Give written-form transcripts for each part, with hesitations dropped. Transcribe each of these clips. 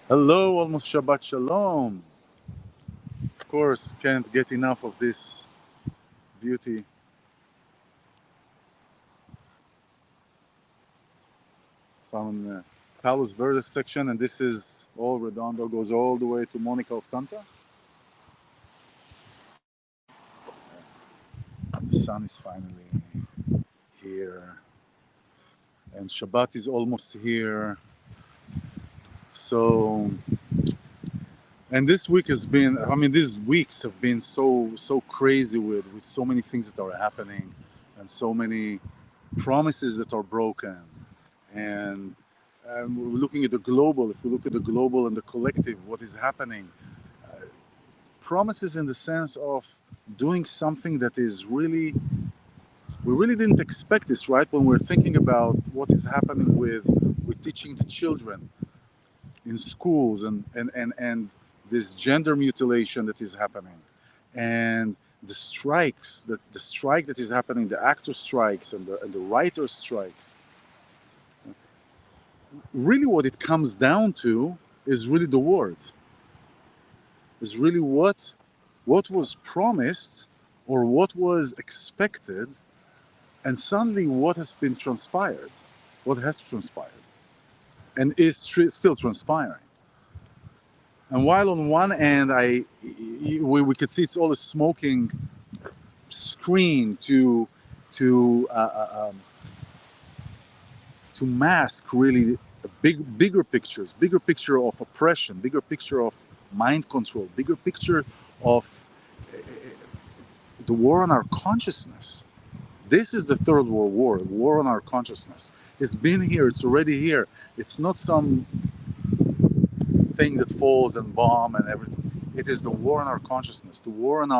Hello, almost Shabbat Shalom. Of course, can't get enough of this beauty. So I'm in the Palos Verdes section, and this is all Redondo, goes all the way to Monica of Santa. The sun is finally here, and Shabbat is almost here. So, and this week has been, I mean, these weeks have been so crazy with so many things that are happening, and so many promises that are broken. And we're looking at the global, if we look at the global and the collective, what is happening, promises in the sense of doing something that is really, we really didn't expect this, right? When we're thinking about what is happening with teaching the children in schools and this gender mutilation that is happening, and the strikes, the strike that is happening, the actor strikes and the writer strikes. Really what it comes down to is really the word, is really what was promised or what was expected, and suddenly what has been transpired, what has transpired and is still transpiring. And while on one end we could see it's all a smoking screen to to mask really bigger picture of oppression, bigger picture of mind control, bigger picture of the war on our consciousness. This is the third world war, the war on our consciousness. It's been here, it's already here. It's not some thing that falls and bomb and everything. It is the war on our consciousness, the war on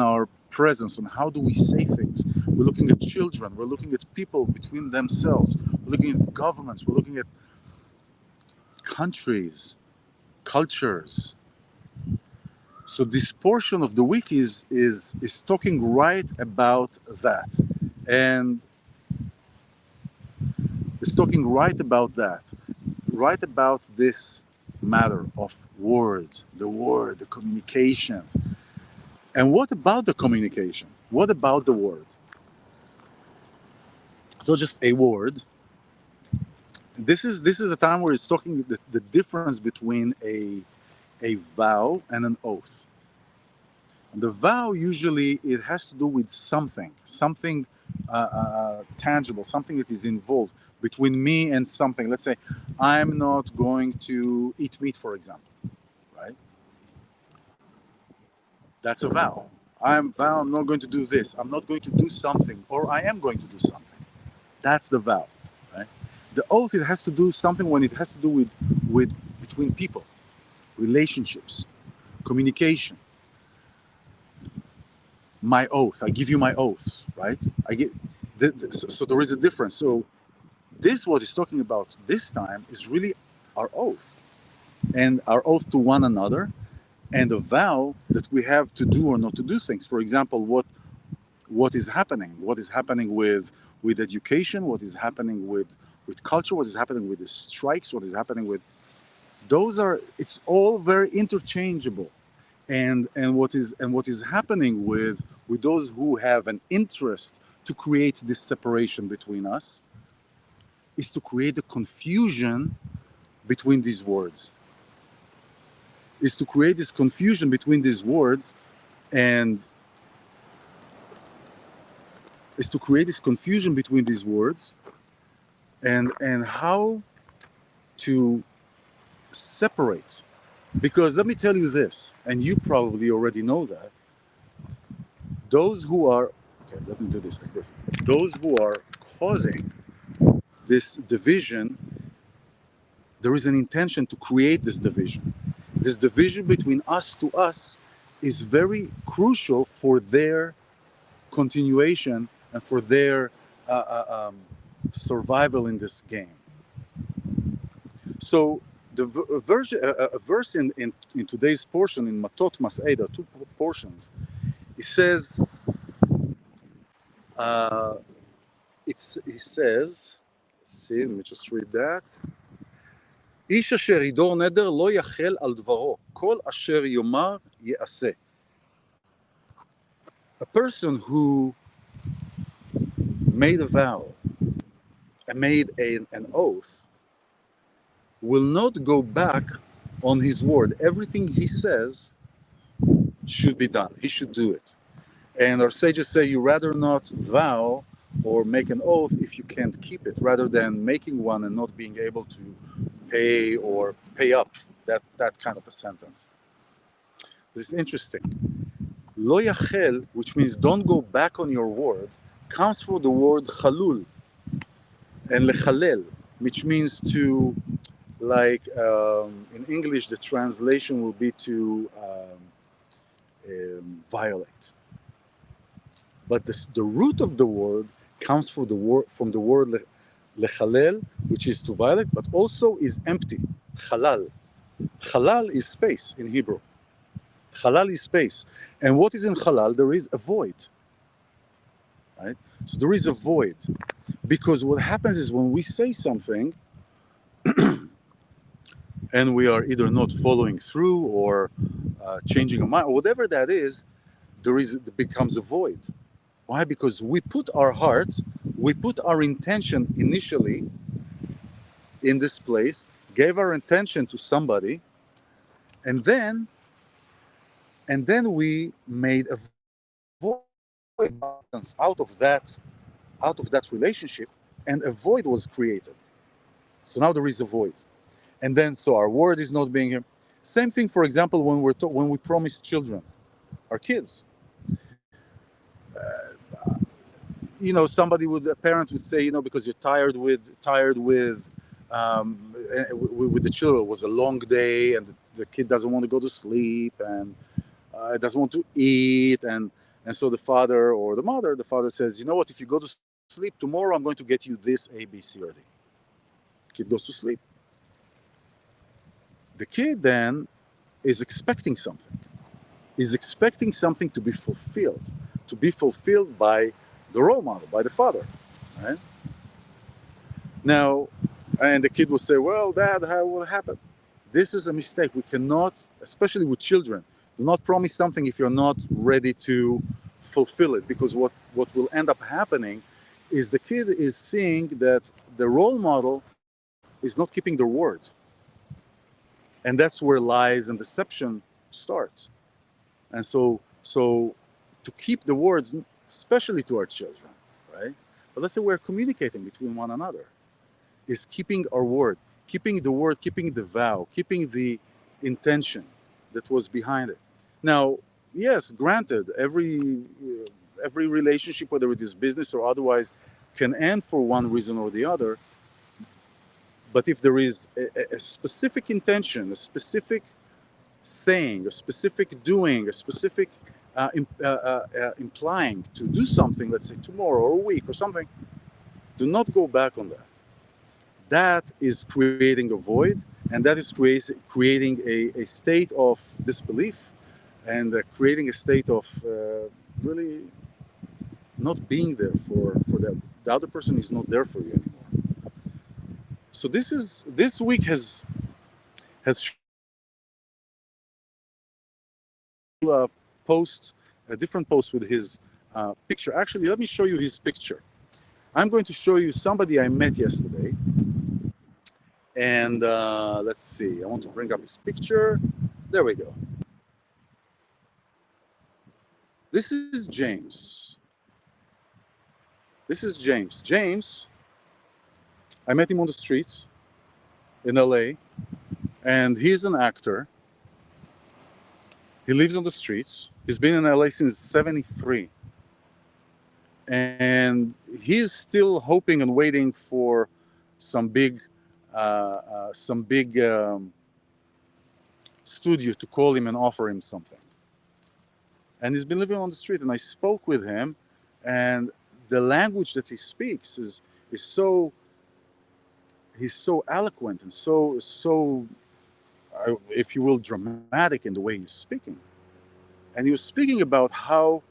our presence, on how do we say things. We're looking at children, we're looking at people between themselves, we're looking at governments, we're looking at countries, cultures. So this portion of the week is talking right about that. And it's talking right about that, right about this matter of words, the word, the communications. And what about the communication? What about the word? So just a word. This is a time where it's talking the difference between a vow and an oath. The vow usually it has to do with something tangible, something that is involved between me and something. Let's say I'm not going to eat meat, for example, right? That's a vow. I'm not going to do this. I'm not going to do something, or I am going to do something. That's the vow, right? The oath it has to do something when it has to do with between people, relationships, communication. My oath. I give you my oath, right? I give. So there is a difference. So this what is talking about this time is really our oath and our oath to one another and a vow that we have to do or not to do things. For example, what is happening with education, what is happening with culture, what is happening with the strikes, what is happening with those are it's all very interchangeable. And what is happening with those who have an interest to create this separation between us is to create a confusion between these words, is to create this confusion between these words and is to create this confusion between these words and how to separate. Because let me tell you this, and you probably already know that, those who are, okay, let me do this like this. Those who are causing this division, there is an intention to create this division. This division between us to us is very crucial for their continuation and for their survival in this game. So the a verse in today's portion in Matot Masei, there are two portions. It says, uh, it says, let's see, let me just read that. איש אשר ידור נדר לא יחל על דברו, כל אשר יאמר יעשה. A person who made a vow and made an oath will not go back on his word. Everything he says should be done. He should do it. And our sages say you rather not vow or make an oath if you can't keep it, rather than making one and not being able to pay or pay up. That kind of a sentence. This is interesting. Lo yachel, which means don't go back on your word, comes from the word chalul and lechalel, which means to, like in English, the translation will be to violate. But the root of the word comes from the word lechalel, which is to violate, but also is empty. Halal. Halal is space in Hebrew. Halal is space. And what is in halal? There is a void. Right? So there is a void. Because what happens is when we say something and we are either not following through or changing our mind, or whatever that is, it becomes a void. Why? Because we put our heart, we put our intention initially in this place, gave our intention to somebody, and then we made a void out of that relationship, and a void was created. So now there is a void, and then so our word is not being here. Same thing, for example, when we promise children, our kids. A parent would say, because you're tired with the children. It was a long day, and the kid doesn't want to go to sleep, and it doesn't want to eat, and so the father or the mother, the father says, you know what, if you go to sleep tomorrow, I'm going to get you this A, B, C, or D. The kid goes to sleep. The kid then is expecting something. Is expecting something to be fulfilled by the role model, by the father, right? Now, and the kid will say, well, Dad, how will it happen? This is a mistake. We cannot, especially with children, do not promise something if you're not ready to fulfill it, because what will end up happening is the kid is seeing that the role model is not keeping their word. And that's where lies and deception starts. And so to keep the words, especially to our children, right? But let's say we're communicating between one another, is keeping our word, keeping the word, keeping the vow, keeping the intention that was behind it. Now, yes, granted, every relationship, whether it is business or otherwise, can end for one reason or the other. But if there is a specific intention, a specific saying, a specific doing, a specific implying to do something, let's say tomorrow or a week or something, do not go back on that. That is creating a void, and that is creating a state of disbelief, and creating a state of really not being there for them. The other person is not there for you anymore. So this week has post a different post with his picture. Actually, let me show you his picture. I'm going to show you somebody I met yesterday. And let's see, I want to bring up his picture. There we go. This is James. This is James. James, I met him on the streets in LA, and he's an actor. He lives on the streets. He's been in LA since '73. And he's still hoping and waiting for some big studio to call him and offer him something. And he's been living on the street, and I spoke with him, and the language that he speaks is so, he's so eloquent and so if you will, dramatic in the way he's speaking. And he was speaking about how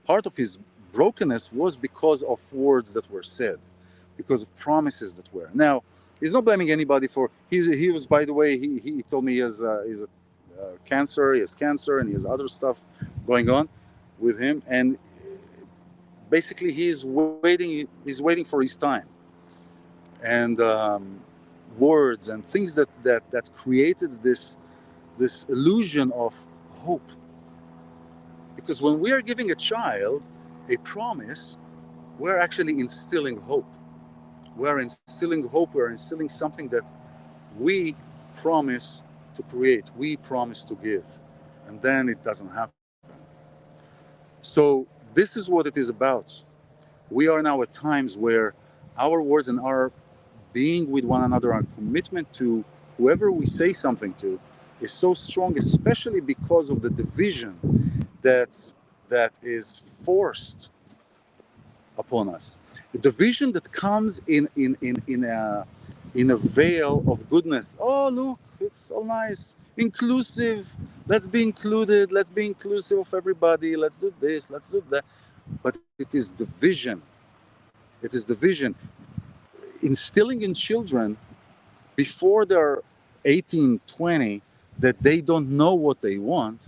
part of his brokenness was because of words that were said, because of promises that were. Now, He's not blaming anybody for. He was, by the way, he told me he has cancer. He has cancer and he has other stuff going on with him, and basically he's waiting. He's waiting for his time. And words and things that created this illusion of hope. Because when we are giving a child a promise, we're actually instilling hope. We're instilling hope. We're instilling something that we promise to create, we promise to give, and then it doesn't happen. So this is what it is about. We are now at times where our words and our being with one another, our commitment to whoever we say something to is so strong, especially because of the division that is forced upon us. The division that comes in a veil of goodness. Oh, look, it's all nice, inclusive. Let's be included. Let's be inclusive of everybody. Let's do this. Let's do that. But it is division. It is division. Instilling in children before they're 18, 20, that they don't know what they want,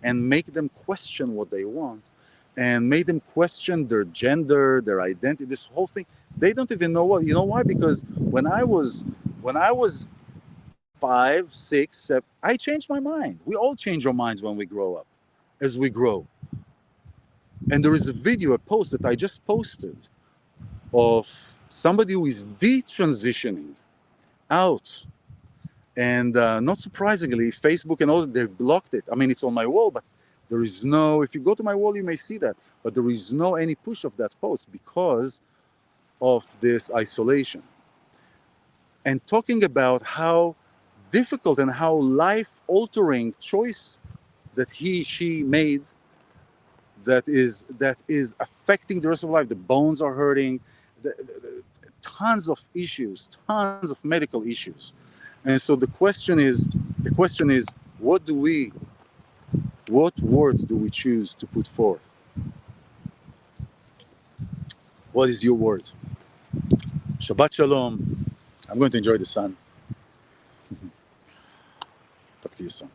and make them question what they want, and make them question their gender, their identity, this whole thing. They don't even know what. You know why? Because when I was 5, 6, 7, I changed my mind. We all change our minds when we grow up, as we grow. And there is a video, a post that I just posted of somebody who is detransitioning out. And not surprisingly, Facebook and all that, they've blocked it. I mean, it's on my wall, but there is no, if you go to my wall, you may see that. But there is no any push of that post because of this isolation. And talking about how difficult and how life-altering choice that she made that is affecting the rest of life. The bones are hurting, tons of issues, tons of medical issues. And so the question is, what words do we choose to put forth? What is your word? Shabbat Shalom. I'm going to enjoy the sun. Talk to you soon.